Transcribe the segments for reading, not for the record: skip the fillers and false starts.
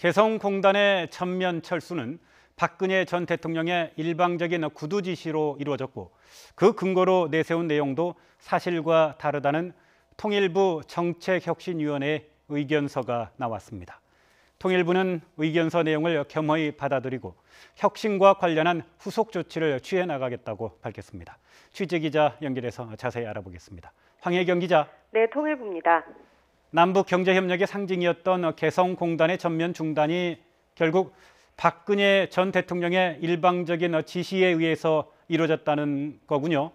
개성공단의 전면 철수는 박근혜 전 대통령의 일방적인 구두 지시로 이루어졌고 그 근거로 내세운 내용도 사실과 다르다는 통일부 정책혁신위원회의 의견서가 나왔습니다. 통일부는 의견서 내용을 겸허히 받아들이고 혁신과 관련한 후속 조치를 취해 나가겠다고 밝혔습니다. 취재기자 연결해서 자세히 알아보겠습니다. 황혜경 기자. 네, 통일부입니다. 남북 경제협력의 상징이었던 개성공단의 전면 중단이 결국 박근혜 전 대통령의 일방적인 지시에 의해서 이루어졌다는 거군요.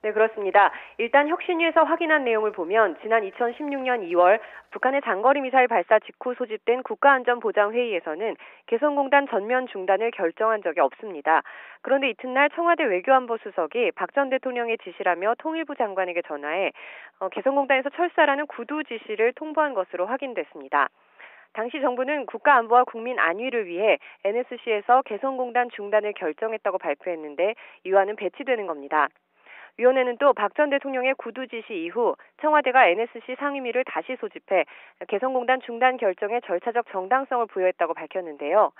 네, 그렇습니다. 일단 혁신위에서 확인한 내용을 보면 지난 2016년 2월 북한의 장거리 미사일 발사 직후 소집된 국가안전보장회의에서는 개성공단 전면 중단을 결정한 적이 없습니다. 그런데 이튿날 청와대 외교안보 수석이 박 전 대통령의 지시라며 통일부 장관에게 전화해 개성공단에서 철수하라는 구두 지시를 통보한 것으로 확인됐습니다. 당시 정부는 국가안보와 국민 안위를 위해 NSC에서 개성공단 중단을 결정했다고 발표했는데 이와는 배치되는 겁니다. 위원회는 또 박 전 대통령의 구두 지시 이후 청와대가 NSC 상임위를 다시 소집해 개성공단 중단 결정에 절차적 정당성을 부여했다고 밝혔는데요.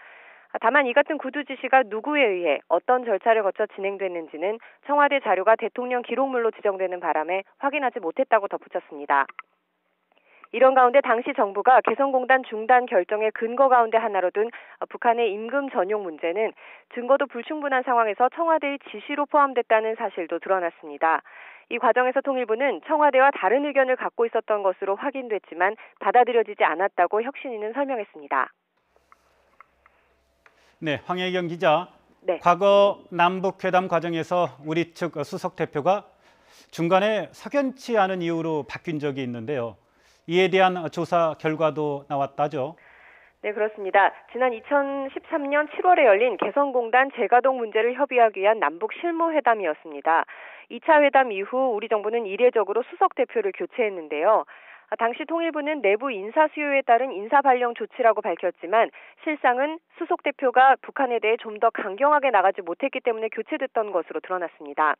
다만 이 같은 구두 지시가 누구에 의해 어떤 절차를 거쳐 진행됐는지는 청와대 자료가 대통령 기록물로 지정되는 바람에 확인하지 못했다고 덧붙였습니다. 이런 가운데 당시 정부가 개성공단 중단 결정의 근거 가운데 하나로 둔 북한의 임금 전용 문제는 증거도 불충분한 상황에서 청와대의 지시로 포함됐다는 사실도 드러났습니다. 이 과정에서 통일부는 청와대와 다른 의견을 갖고 있었던 것으로 확인됐지만 받아들여지지 않았다고 혁신위는 설명했습니다. 네, 황혜경 기자. 네. 과거 남북회담 과정에서 우리 측 수석 대표가 중간에 석연치 않은 이유로 바뀐 적이 있는데요. 이에 대한 조사 결과도 나왔다죠? 네, 그렇습니다. 지난 2013년 7월에 열린 개성공단 재가동 문제를 협의하기 위한 남북 실무회담이었습니다. 2차 회담 이후 우리 정부는 이례적으로 수석 대표를 교체했는데요. 당시 통일부는 내부 인사 수요에 따른 인사 발령 조치라고 밝혔지만 실상은 수석 대표가 북한에 대해 좀 더 강경하게 나가지 못했기 때문에 교체됐던 것으로 드러났습니다.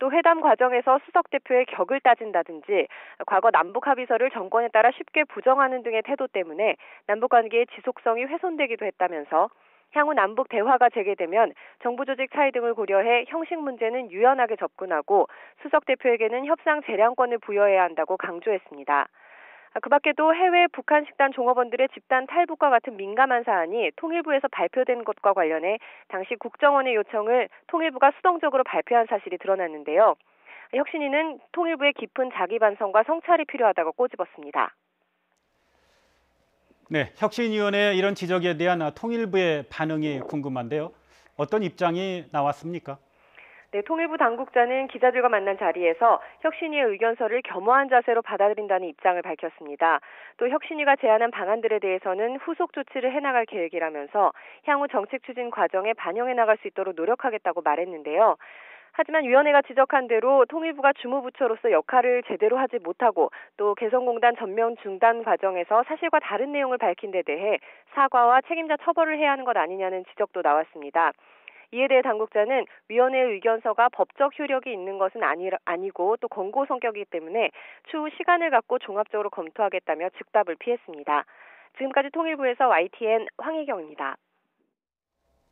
또 회담 과정에서 수석 대표의 격을 따진다든지 과거 남북 합의서를 정권에 따라 쉽게 부정하는 등의 태도 때문에 남북 관계의 지속성이 훼손되기도 했다면서 향후 남북 대화가 재개되면 정부 조직 차이 등을 고려해 형식 문제는 유연하게 접근하고 수석 대표에게는 협상 재량권을 부여해야 한다고 강조했습니다. 그 밖에도 해외 북한 식단 종업원들의 집단 탈북과 같은 민감한 사안이 통일부에서 발표된 것과 관련해 당시 국정원의 요청을 통일부가 수동적으로 발표한 사실이 드러났는데요. 혁신위는 통일부의 깊은 자기 반성과 성찰이 필요하다고 꼬집었습니다. 네, 혁신위원회의 이런 지적에 대한 통일부의 반응이 궁금한데요. 어떤 입장이 나왔습니까? 네, 통일부 당국자는 기자들과 만난 자리에서 혁신위의 의견서를 겸허한 자세로 받아들인다는 입장을 밝혔습니다. 또 혁신위가 제안한 방안들에 대해서는 후속 조치를 해나갈 계획이라면서 향후 정책 추진 과정에 반영해 나갈 수 있도록 노력하겠다고 말했는데요. 하지만 위원회가 지적한 대로 통일부가 주무부처로서 역할을 제대로 하지 못하고 또 개성공단 전면 중단 과정에서 사실과 다른 내용을 밝힌 데 대해 사과와 책임자 처벌을 해야 하는 것 아니냐는 지적도 나왔습니다. 이에 대해 당국자는 위원회의 의견서가 법적 효력이 있는 것은 아니고 또 권고 성격이기 때문에 추후 시간을 갖고 종합적으로 검토하겠다며 즉답을 피했습니다. 지금까지 통일부에서 YTN 황혜경입니다.